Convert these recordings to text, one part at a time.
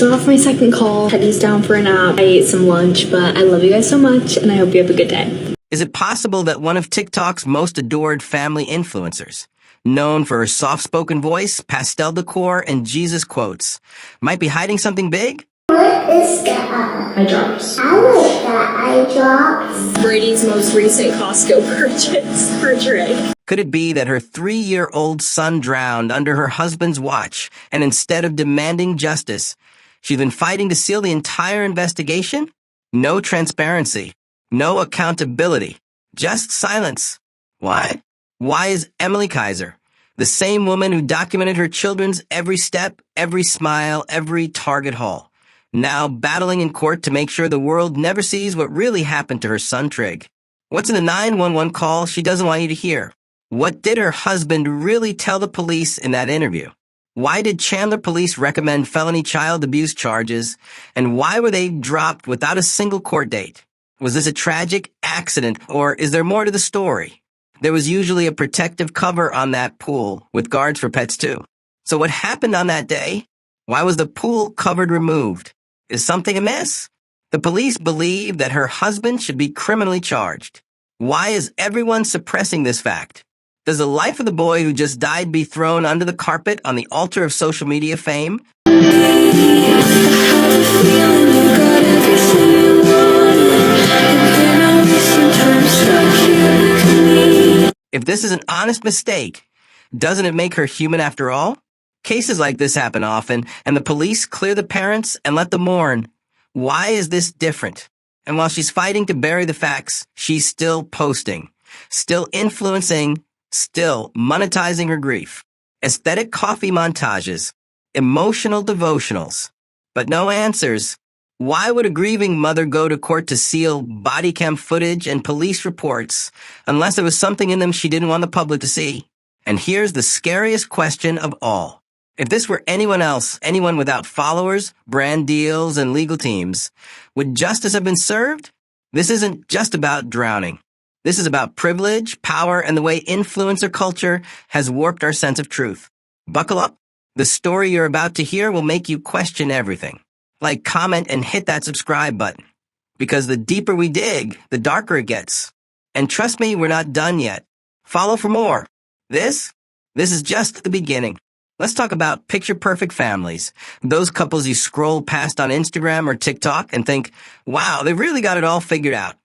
So off my second call, Teddy's down for a nap. I ate some lunch, but I love you guys so much, and I hope you have a good day. Is it possible that one of TikTok's most adored family influencers, known for her soft-spoken voice, pastel decor, and Jesus quotes, might be hiding something big? What is that? Eye drops. I like that eye drops. Brady's most recent Costco purchase for Trigg. Could it be that her 3-year-old son drowned under her husband's watch, and instead of demanding justice, she's been fighting to seal the entire investigation? No transparency. No accountability. Just silence. Why? Why is Emilie Kiser, the same woman who documented her children's every step, every smile, every Target haul, now battling in court to make sure the world never sees what really happened to her son Trigg? What's in the 911 call she doesn't want you to hear? What did her husband really tell the police in that interview? Why did Chandler police recommend felony child abuse charges? And why were they dropped without a single court date? Was this a tragic accident, or is there more to the story? There was usually a protective cover on that pool, with guards for pets too. So what happened on that day? Why was the pool cover removed? Is something amiss? The police believe that her husband should be criminally charged. Why is everyone suppressing this fact? Does the life of the boy who just died be thrown under the carpet on the altar of social media fame? If this is an honest mistake, doesn't it make her human after all? Cases like this happen often, and the police clear the parents and let them mourn. Why is this different? And while she's fighting to bury the facts, she's still posting, still influencing, still monetizing her grief. Aesthetic coffee montages, emotional devotionals, but no answers. Why would a grieving mother go to court to seal bodycam footage and police reports unless there was something in them she didn't want the public to see? And here's the scariest question of all. If this were anyone else, anyone without followers, brand deals, and legal teams, would justice have been served? This isn't just about drowning. This is about privilege, power, and the way influencer culture has warped our sense of truth. Buckle up. The story you're about to hear will make you question everything. Like, comment, and hit that subscribe button. Because the deeper we dig, the darker it gets. And trust me, we're not done yet. Follow for more. This is just the beginning. Let's talk about picture-perfect families. Those couples you scroll past on Instagram or TikTok and think, wow, they've really got it all figured out.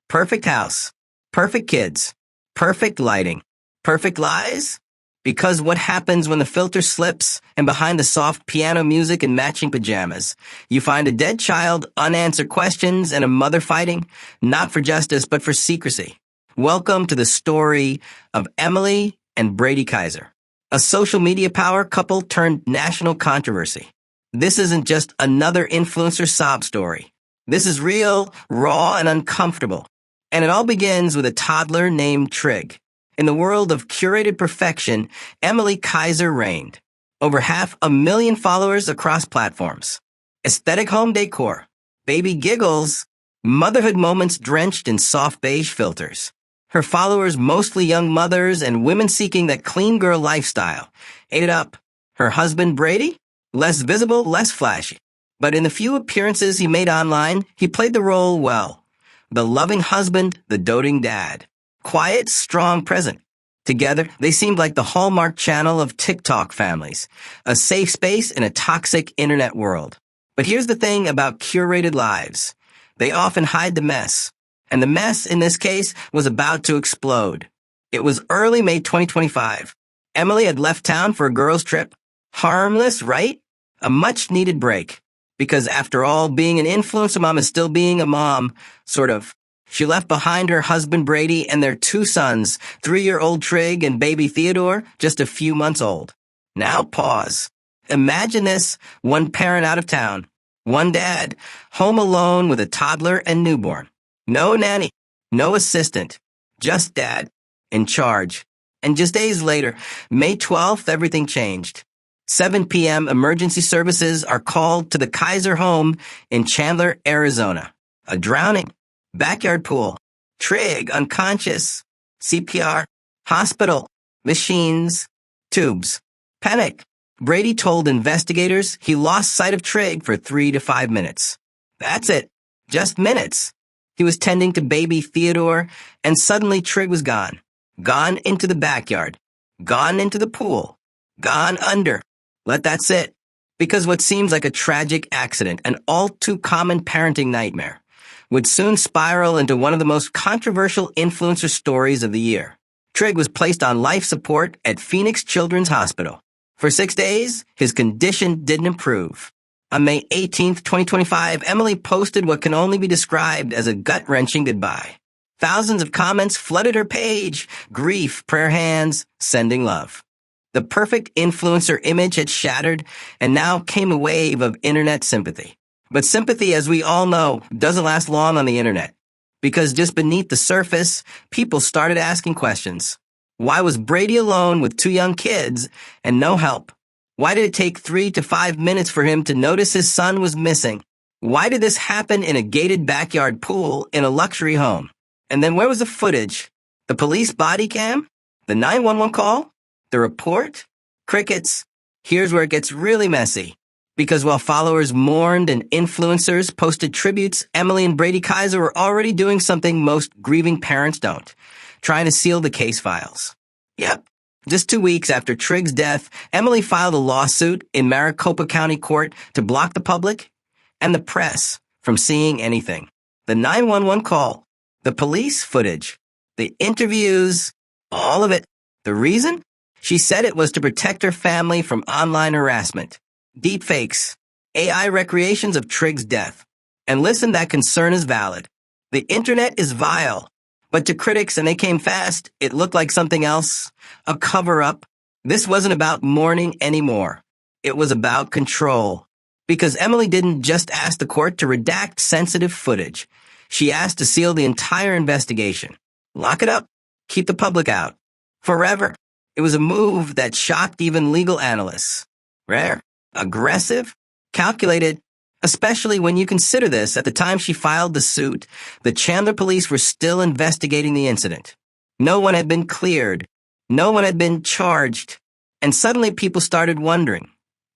Perfect house. Perfect kids. Perfect lighting. Perfect lies? Because what happens when the filter slips and behind the soft piano music and matching pajamas, you find a dead child, unanswered questions, and a mother fighting, not for justice, but for secrecy. Welcome to the story of Emilie and Brady Kiser, a social media power couple turned national controversy. This isn't just another influencer sob story. This is real, raw, and uncomfortable. And it all begins with a toddler named Trigg. In the world of curated perfection, Emilie Kiser reigned. Over 500,000 followers across platforms. Aesthetic home decor. Baby giggles. Motherhood moments drenched in soft beige filters. Her followers, mostly young mothers and women seeking that clean girl lifestyle, ate it up. Her husband, Brady? Less visible, less flashy. But in the few appearances he made online, he played the role well. The loving husband, the doting dad. Quiet, strong, present. Together, they seemed like the hallmark channel of TikTok families, a safe space in a toxic internet world. But here's the thing about curated lives. They often hide the mess. And the mess, in this case, was about to explode. It was early May 2025. Emilie had left town for a girls' trip. Harmless, right? A much-needed break. Because after all, being an influencer mom is still being a mom, sort of. She left behind her husband Brady and their 2 sons, 3-year-old Trigg and baby Theodore, just a few months old. Now pause. Imagine this, one parent out of town, one dad, home alone with a toddler and newborn. No nanny, no assistant, just dad, in charge. And just days later, May 12th, everything changed. 7 p.m. emergency services are called to the Kiser home in Chandler, Arizona. A drowning. Backyard pool. Trigg, unconscious. CPR. Hospital. Machines. Tubes. Panic. Brady told investigators he lost sight of Trigg for 3 to 5 minutes. That's it. Just minutes. He was tending to baby Theodore, and suddenly Trigg was gone. Gone into the backyard. Gone into the pool. Gone under. Let that sit. Because what seems like a tragic accident, an all-too-common parenting nightmare, would soon spiral into one of the most controversial influencer stories of the year. Trigg was placed on life support at Phoenix Children's Hospital. For 6 days, his condition didn't improve. On May 18th, 2025, Emilie posted what can only be described as a gut-wrenching goodbye. Thousands of comments flooded her page. Grief, prayer hands, sending love. The perfect influencer image had shattered, and now came a wave of internet sympathy. But sympathy, as we all know, doesn't last long on the internet. Because just beneath the surface, people started asking questions. Why was Brady alone with 2 young kids and no help? Why did it take 3 to 5 minutes for him to notice his son was missing? Why did this happen in a gated backyard pool in a luxury home? And then where was the footage? The police body cam? The 911 call? The report? Crickets. Here's where it gets really messy. Because while followers mourned and influencers posted tributes, Emilie and Brady Kiser were already doing something most grieving parents don't. Trying to seal the case files. Yep. Just 2 weeks after Trigg's death, Emilie filed a lawsuit in Maricopa County Court to block the public and the press from seeing anything. The 911 call, the police footage, the interviews, all of it. The reason? She said it was to protect her family from online harassment, deepfakes, AI recreations of Trigg's death. And listen, that concern is valid. The internet is vile. But to critics, and they came fast, it looked like something else, a cover-up. This wasn't about mourning anymore. It was about control. Because Emilie didn't just ask the court to redact sensitive footage. She asked to seal the entire investigation. Lock it up. Keep the public out. Forever. It was a move that shocked even legal analysts. Rare. Aggressive. Calculated. Especially when you consider this, at the time she filed the suit, the Chandler police were still investigating the incident. No one had been cleared. No one had been charged. And suddenly people started wondering,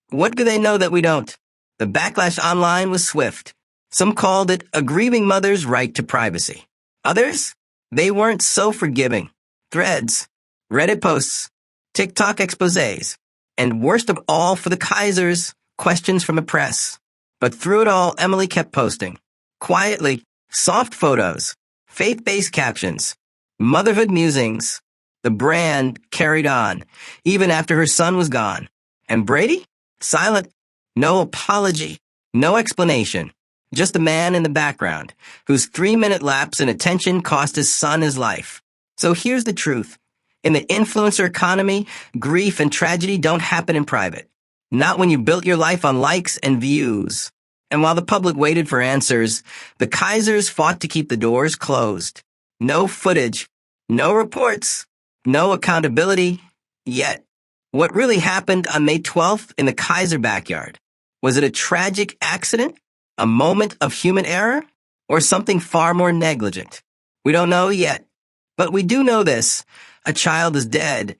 what do they know that we don't? The backlash online was swift. Some called it a grieving mother's right to privacy. Others? They weren't so forgiving. Threads, Reddit posts, TikTok exposés, and worst of all for the Kisers, questions from the press. But through it all, Emilie kept posting. Quietly, soft photos, faith-based captions, motherhood musings. The brand carried on, even after her son was gone. And Brady? Silent. No apology. No explanation. Just a man in the background, whose 3-minute lapse in attention cost his son his life. So here's the truth. In the influencer economy, grief and tragedy don't happen in private. Not when you built your life on likes and views. And while the public waited for answers, the Kisers fought to keep the doors closed. No footage, no reports, no accountability, yet. What really happened on May 12th in the Kiser backyard? Was it a tragic accident? A moment of human error? Or something far more negligent? We don't know yet. But we do know this. A child is dead,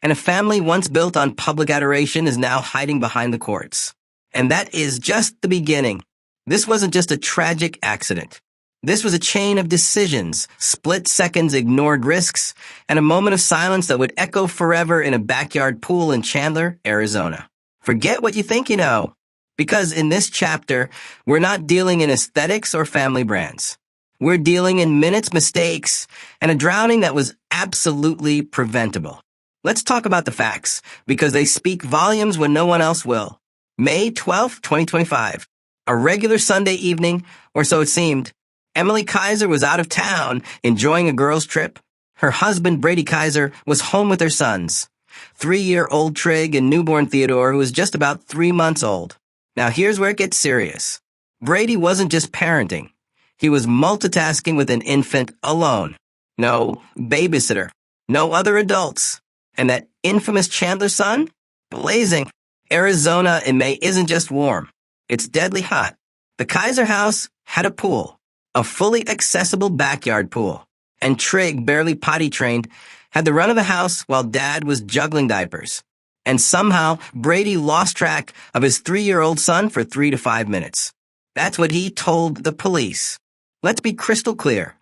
and a family once built on public adoration is now hiding behind the courts. And that is just the beginning. This wasn't just a tragic accident. This was a chain of decisions, split seconds, ignored risks, and a moment of silence that would echo forever in a backyard pool in Chandler, Arizona. Forget what you think you know. Because in this chapter, we're not dealing in aesthetics or family brands. We're dealing in minutes, mistakes, and a drowning that was absolutely preventable. Let's talk about the facts, because they speak volumes when no one else will. May 12th, 2025. A regular Sunday evening, or so it seemed. Emilie Kiser was out of town, enjoying a girls' trip. Her husband, Brady Kiser, was home with their sons. 3-year-old Trigg and newborn Theodore, who was just about 3 months old. Now here's where it gets serious. Brady wasn't just parenting. He was multitasking with an infant alone. No babysitter. No other adults. And that infamous Chandler sun? Blazing. Arizona in May isn't just warm. It's deadly hot. The Kiser house had a pool. A fully accessible backyard pool. And Trigg, barely potty trained, had the run of the house while Dad was juggling diapers. And somehow, Brady lost track of his 3-year-old son for 3 to 5 minutes. That's what he told the police. Let's be crystal clear.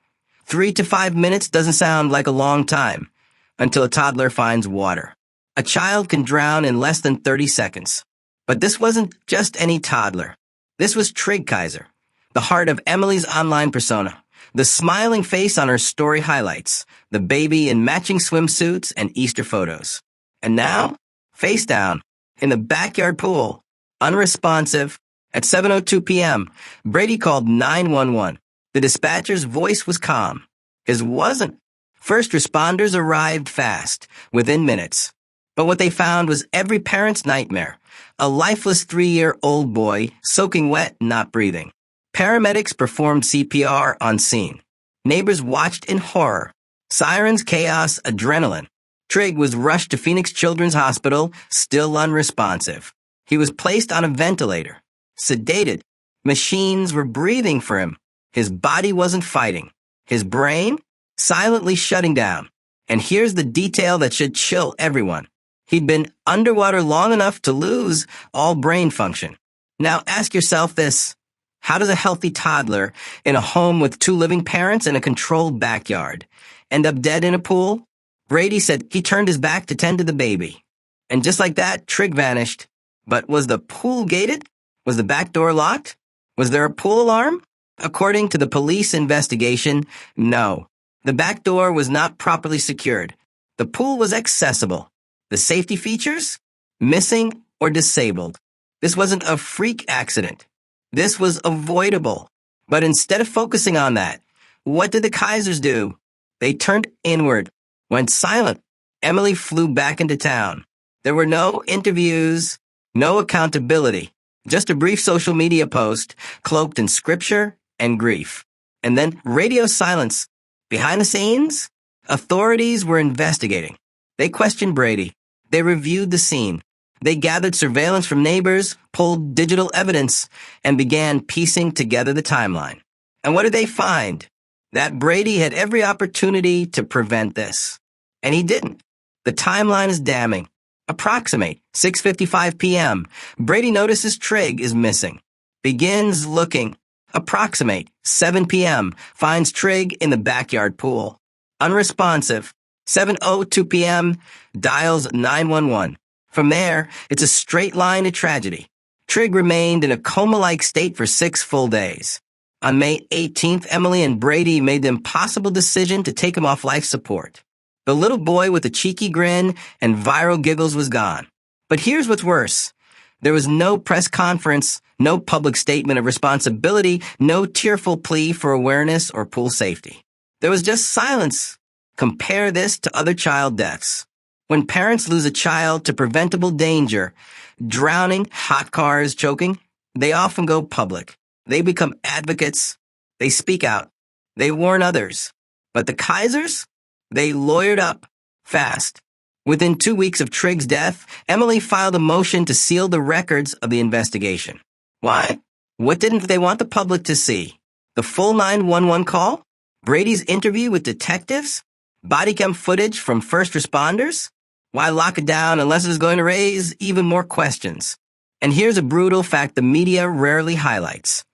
3 to 5 minutes doesn't sound like a long time until a toddler finds water. A child can drown in less than 30 seconds. But this wasn't just any toddler. This was Trigg Kiser, the heart of Emilie's online persona, the smiling face on her story highlights, the baby in matching swimsuits and Easter photos. And now, face down, in the backyard pool, unresponsive, at 7:02 p.m., Brady called 911. The dispatcher's voice was calm. His wasn't. First responders arrived fast, within minutes. But what they found was every parent's nightmare. A lifeless 3-year-old boy, soaking wet, not breathing. Paramedics performed CPR on scene. Neighbors watched in horror. Sirens, chaos, adrenaline. Trigg was rushed to Phoenix Children's Hospital, still unresponsive. He was placed on a ventilator. Sedated. Machines were breathing for him. His body wasn't fighting. His brain? Silently shutting down. And here's the detail that should chill everyone. He'd been underwater long enough to lose all brain function. Now ask yourself this. How does a healthy toddler in a home with 2 living parents and a controlled backyard end up dead in a pool? Brady said he turned his back to tend to the baby. And just like that, Trigg vanished. But was the pool gated? Was the back door locked? Was there a pool alarm? According to the police investigation, no. The back door was not properly secured. The pool was accessible. The safety features? Missing or disabled. This wasn't a freak accident. This was avoidable. But instead of focusing on that, what did the Kisers do? They turned inward, went silent. Emilie flew back into town. There were no interviews, no accountability, just a brief social media post cloaked in scripture and grief. And then radio silence. Behind the scenes, authorities were investigating. They questioned Brady. They reviewed the scene. They gathered surveillance from neighbors, pulled digital evidence, and began piecing together the timeline. And what did they find? That Brady had every opportunity to prevent this. And he didn't. The timeline is damning. Approximate 6:55 p.m. Brady notices Trigg is missing. Begins looking. Approximate 7 p.m. Finds Trigg in the backyard pool. Unresponsive. 7:02 p.m. Dials 911. From there, it's a straight line to tragedy. Trigg remained in a coma-like state for 6 full days. On May 18th, Emilie and Brady made the impossible decision to take him off life support. The little boy with a cheeky grin and viral giggles was gone. But here's what's worse. There was no press conference, no public statement of responsibility, no tearful plea for awareness or pool safety. There was just silence. Compare this to other child deaths. When parents lose a child to preventable danger, drowning, hot cars, choking, they often go public. They become advocates. They speak out. They warn others. But the Kisers? They lawyered up fast. Within 2 weeks of Trigg's death, Emilie filed a motion to seal the records of the investigation. Why? What didn't they want the public to see? The full 911 call? Brady's interview with detectives? Bodycam footage from first responders? Why lock it down unless it's going to raise even more questions? And here's a brutal fact the media rarely highlights.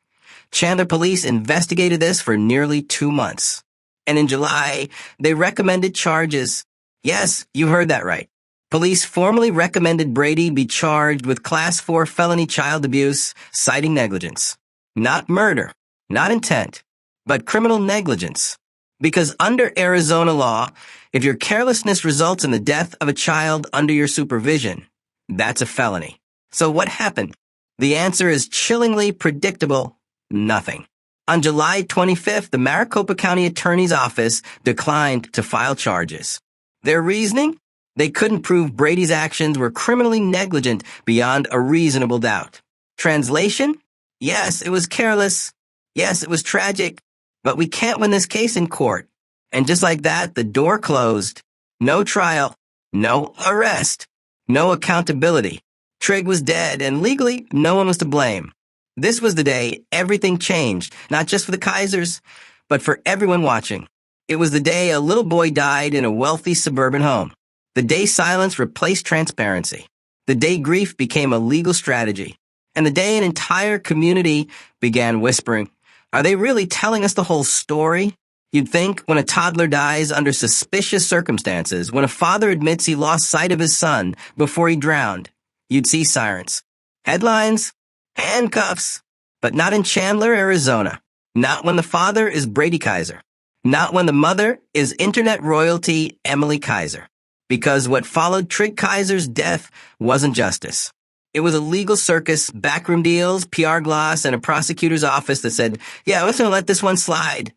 Chandler police investigated this for nearly 2 months. And in July, they recommended charges. Yes, you heard that right. Police formally recommended Brady be charged with Class 4 felony child abuse, citing negligence. Not murder, not intent, but criminal negligence. Because under Arizona law, if your carelessness results in the death of a child under your supervision, that's a felony. So what happened? The answer is chillingly predictable: nothing. On July 25th, the Maricopa County Attorney's Office declined to file charges. Their reasoning? They couldn't prove Brady's actions were criminally negligent beyond a reasonable doubt. Translation? Yes, it was careless. Yes, it was tragic. But we can't win this case in court. And just like that, the door closed. No trial. No arrest. No accountability. Trigg was dead, and legally, no one was to blame. This was the day everything changed, not just for the Kisers, but for everyone watching. It was the day a little boy died in a wealthy suburban home. The day silence replaced transparency. the day grief became a legal strategy, and the day an entire community began whispering, are they really telling us the whole story? You'd think when a toddler dies under suspicious circumstances, when a father admits he lost sight of his son before he drowned, you'd see sirens. Headlines, handcuffs, but not in Chandler, Arizona. Not when the father is Brady Kiser. Not when the mother is internet royalty Emilie Kiser. Because what followed Trigg Kiser's death wasn't justice. It was a legal circus, backroom deals, PR gloss, and a prosecutor's office that said, yeah, let's not let this one slide.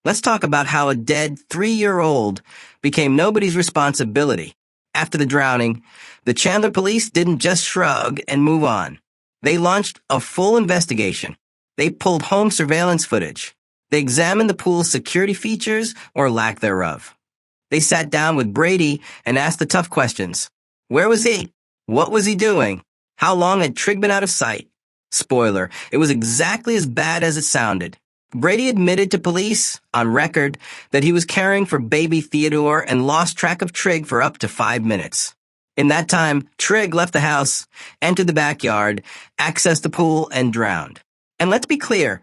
Let's talk about how a dead 3-year-old became nobody's responsibility. After the drowning, the Chandler police didn't just shrug and move on. They launched a full investigation. They pulled home surveillance footage. They examined the pool's security features or lack thereof. They sat down with Brady and asked the tough questions. Where was he? What was he doing? How long had Trigg been out of sight? Spoiler, it was exactly as bad as it sounded. Brady admitted to police, on record, that he was caring for baby Theodore and lost track of Trigg for up to 5 minutes. In that time, Trigg left the house, entered the backyard, accessed the pool, and drowned. And let's be clear,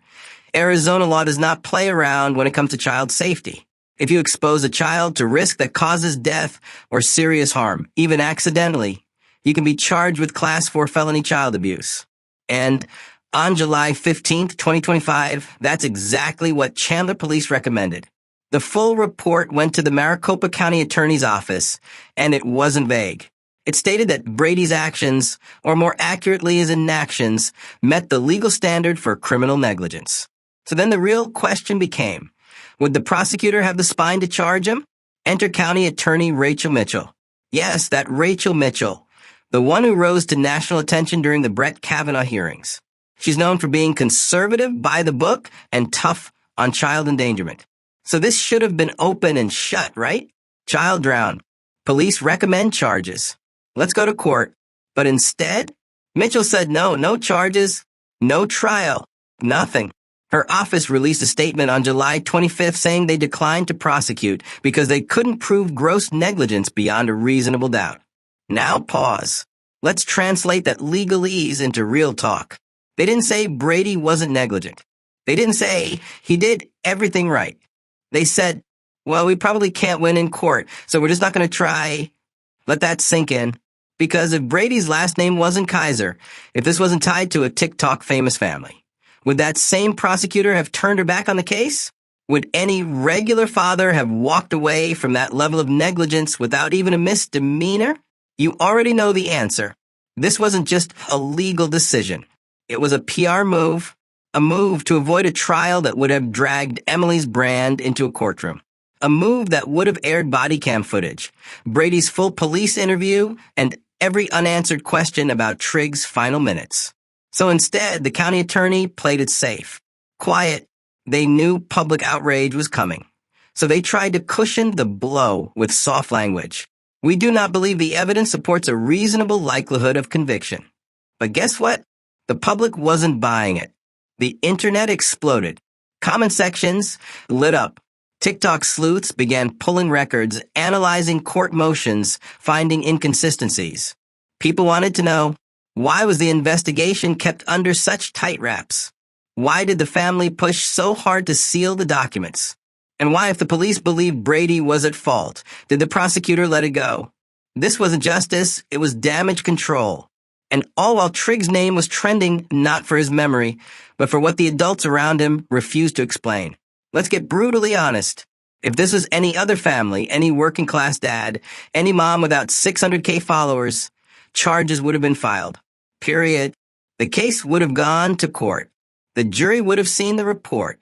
Arizona law does not play around when it comes to child safety. If you expose a child to risk that causes death or serious harm, even accidentally, you can be charged with Class 4 felony child abuse. And on July 15th, 2025, that's exactly what Chandler police recommended. The full report went to the Maricopa County Attorney's Office, and it wasn't vague. It stated that Brady's actions, or more accurately his inactions, met the legal standard for criminal negligence. So then the real question became, would the prosecutor have the spine to charge him? Enter County Attorney Rachel Mitchell. Yes, that Rachel Mitchell, the one who rose to national attention during the Brett Kavanaugh hearings. She's known for being conservative, by the book, and tough on child endangerment. So this should have been open and shut, right? Child drowned. Police recommend charges. Let's go to court. But instead, Mitchell said no charges, no trial, nothing. Her office released a statement on July 25th saying they declined to prosecute because they couldn't prove gross negligence beyond a reasonable doubt. Now pause. Let's translate that legalese into real talk. They didn't say Brady wasn't negligent. They didn't say he did everything right. They said, well, we probably can't win in court, so we're just not going to try. Let that sink in. Because if Brady's last name wasn't Kiser, if this wasn't tied to a TikTok famous family, would that same prosecutor have turned her back on the case? Would any regular father have walked away from that level of negligence without even a misdemeanor? You already know the answer. This wasn't just a legal decision. It was a PR move, a move to avoid a trial that would have dragged Emilie's brand into a courtroom, a move that would have aired body cam footage, Brady's full police interview, and every unanswered question about Trigg's final minutes. So instead, the county attorney played it safe, quiet. They knew public outrage was coming. So they tried to cushion the blow with soft language. We do not believe the evidence supports a reasonable likelihood of conviction. But guess what? The public wasn't buying it. The internet exploded. Comment sections lit up. TikTok sleuths began pulling records, analyzing court motions, finding inconsistencies. People wanted to know, why was the investigation kept under such tight wraps? Why did the family push so hard to seal the documents? And why, if the police believed Brady was at fault, did the prosecutor let it go? This wasn't justice, it was damage control. And all while Trigg's name was trending not for his memory, but for what the adults around him refused to explain. Let's get brutally honest. If this was any other family, any working class dad, any mom without 600K followers, charges would have been filed. Period. The case would have gone to court. The jury would have seen the report.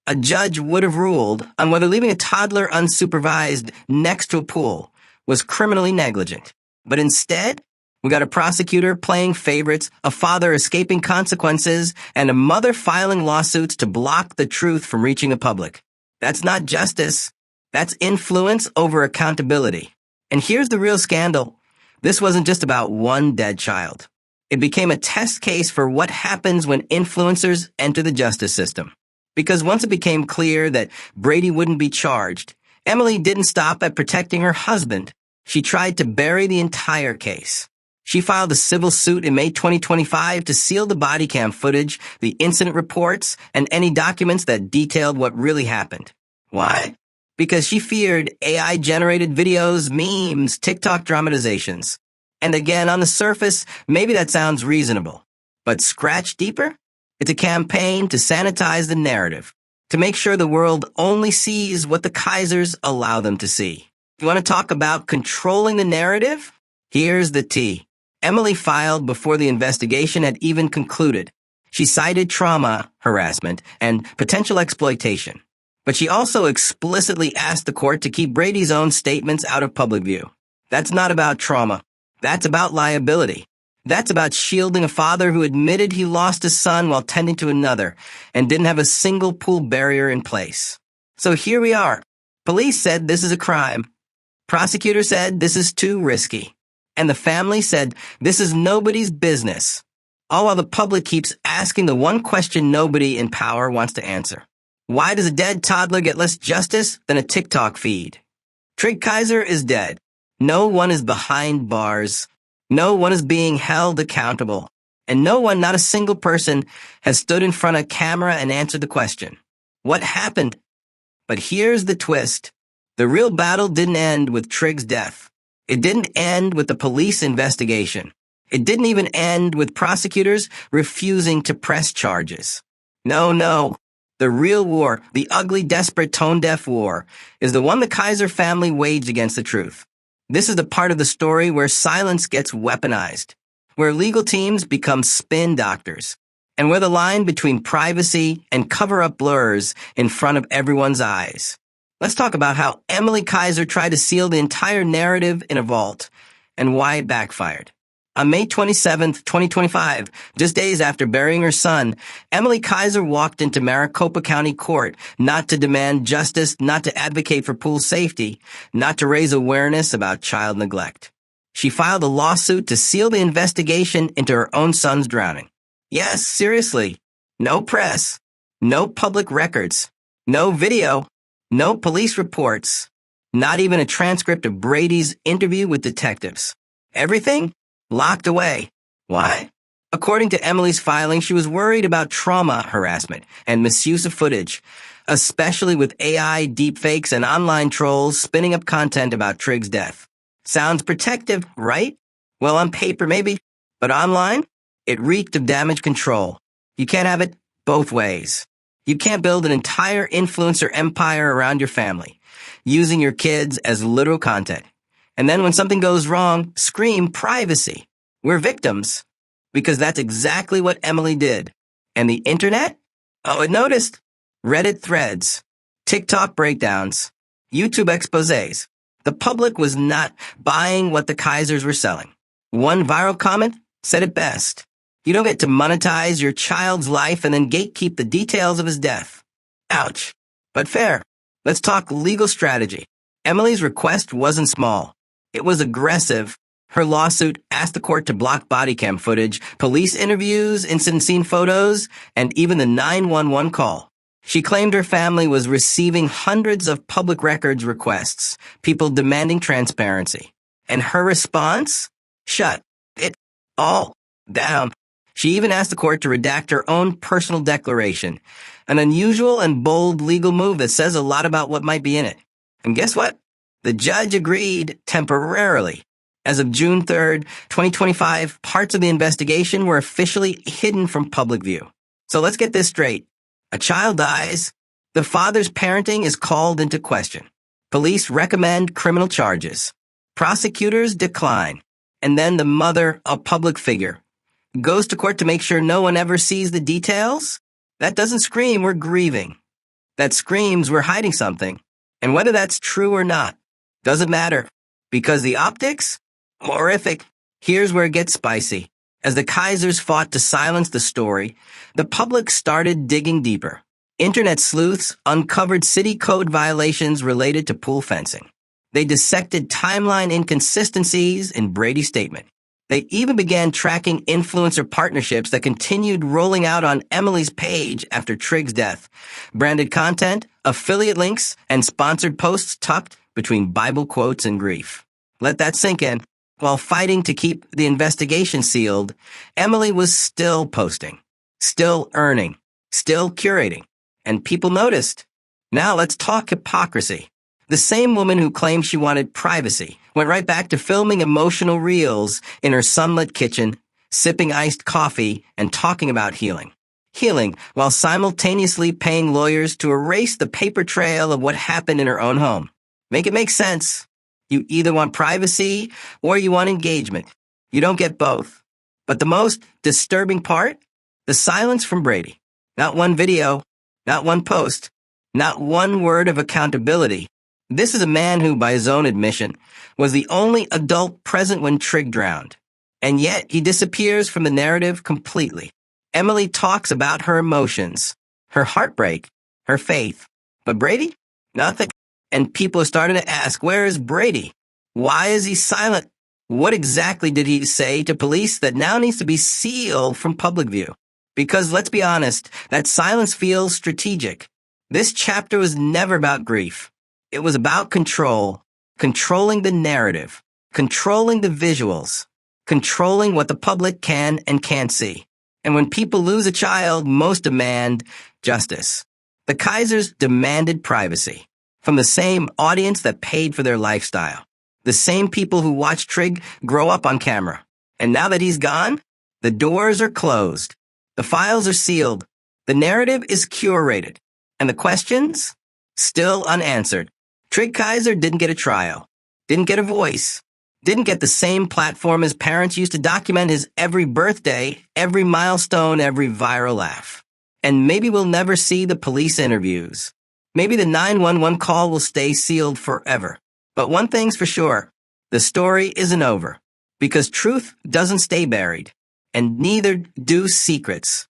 A judge would have ruled on whether leaving a toddler unsupervised next to a pool was criminally negligent. But instead, we got a prosecutor playing favorites, a father escaping consequences, and a mother filing lawsuits to block the truth from reaching the public. That's not justice. That's influence over accountability. And here's the real scandal. This wasn't just about one dead child. It became a test case for what happens when influencers enter the justice system. Because once it became clear that Brady wouldn't be charged, Emilie didn't stop at protecting her husband. She tried to bury the entire case. She filed a civil suit in May 2025 to seal the body cam footage, the incident reports, and any documents that detailed what really happened. Why? Because she feared AI-generated videos, memes, TikTok dramatizations. And again, on the surface, maybe that sounds reasonable. But scratch deeper? It's a campaign to sanitize the narrative, to make sure the world only sees what the Kisers allow them to see. You want to talk about controlling the narrative? Here's the tea. Emilie filed before the investigation had even concluded. She cited trauma, harassment, and potential exploitation. But she also explicitly asked the court to keep Brady's own statements out of public view. That's not about trauma. That's about liability. That's about shielding a father who admitted he lost his son while tending to another and didn't have a single pool barrier in place. So here we are. Police said this is a crime. Prosecutor said this is too risky. And the family said this is nobody's business. All while the public keeps asking the one question nobody in power wants to answer. Why does a dead toddler get less justice than a TikTok feed? Trigg Kiser is dead. No one is behind bars. No one is being held accountable. And no one, not a single person, has stood in front of camera and answered the question. What happened? But here's the twist. The real battle didn't end with Trigg's death. It didn't end with the police investigation. It didn't even end with prosecutors refusing to press charges. No. The real war, the ugly, desperate, tone-deaf war, is the one the Kiser family waged against the truth. This is the part of the story where silence gets weaponized, where legal teams become spin doctors, and where the line between privacy and cover-up blurs in front of everyone's eyes. Let's talk about how Emilie Kiser tried to seal the entire narrative in a vault, and why it backfired. On May 27, 2025, just days after burying her son, Emilie Kiser walked into Maricopa County Court not to demand justice, not to advocate for pool safety, not to raise awareness about child neglect. She filed a lawsuit to seal the investigation into her own son's drowning. Yes, seriously. No press. No public records. No video. No police reports. Not even a transcript of Brady's interview with detectives. Everything locked away. Why? According to Emilie's filing, she was worried about trauma harassment and misuse of footage, especially with AI, deepfakes, and online trolls spinning up content about Trigg's death. Sounds protective, right? Well, on paper, maybe. But online, it reeked of damage control. You can't have it both ways. You can't build an entire influencer empire around your family, using your kids as literal content. And then when something goes wrong, scream privacy. We're victims. Because that's exactly what Emilie did. And the internet? Oh, it noticed. Reddit threads, TikTok breakdowns, YouTube exposés. The public was not buying what the Kisers were selling. One viral comment said it best. You don't get to monetize your child's life and then gatekeep the details of his death. Ouch. But fair. Let's talk legal strategy. Emilie's request wasn't small. It was aggressive. Her lawsuit asked the court to block body cam footage, police interviews, incident scene photos, and even the 911 call. She claimed her family was receiving hundreds of public records requests, people demanding transparency. And her response? Shut it all down. She even asked the court to redact her own personal declaration, an unusual and bold legal move that says a lot about what might be in it. And guess what? The judge agreed temporarily. As of June 3rd, 2025, parts of the investigation were officially hidden from public view. So let's get this straight. A child dies. The father's parenting is called into question. Police recommend criminal charges. Prosecutors decline. And then the mother, a public figure, goes to court to make sure no one ever sees the details? That doesn't scream we're grieving. That screams we're hiding something. And whether that's true or not, doesn't matter. Because the optics? Horrific. Here's where it gets spicy. As the Kisers fought to silence the story, the public started digging deeper. Internet sleuths uncovered city code violations related to pool fencing. They dissected timeline inconsistencies in Brady's statement. They even began tracking influencer partnerships that continued rolling out on Emilie's page after Trigg's death. Branded content, affiliate links, and sponsored posts tucked between Bible quotes and grief. Let that sink in. While fighting to keep the investigation sealed, Emilie was still posting, still earning, still curating, and people noticed. Now let's talk hypocrisy. The same woman who claimed she wanted privacy went right back to filming emotional reels in her sunlit kitchen, sipping iced coffee, and talking about healing. Healing while simultaneously paying lawyers to erase the paper trail of what happened in her own home. Make it make sense. You either want privacy or you want engagement. You don't get both. But the most disturbing part? The silence from Brady. Not one video, not one post, not one word of accountability. This is a man who, by his own admission, was the only adult present when Trigg drowned. And yet he disappears from the narrative completely. Emilie talks about her emotions, her heartbreak, her faith. But Brady? Nothing. And people are starting to ask, where is Brady? Why is he silent? What exactly did he say to police that now needs to be sealed from public view? Because let's be honest, that silence feels strategic. This chapter was never about grief. It was about control, controlling the narrative, controlling the visuals, controlling what the public can and can't see. And when people lose a child, most demand justice. The Kisers demanded privacy from the same audience that paid for their lifestyle, the same people who watched Trigg grow up on camera. And now that he's gone, the doors are closed, the files are sealed, the narrative is curated, and the questions still unanswered. Trigg Kiser didn't get a trial, didn't get a voice, didn't get the same platform as parents used to document his every birthday, every milestone, every viral laugh. And maybe we'll never see the police interviews. Maybe the 911 call will stay sealed forever. But one thing's for sure, the story isn't over. Because truth doesn't stay buried, and neither do secrets.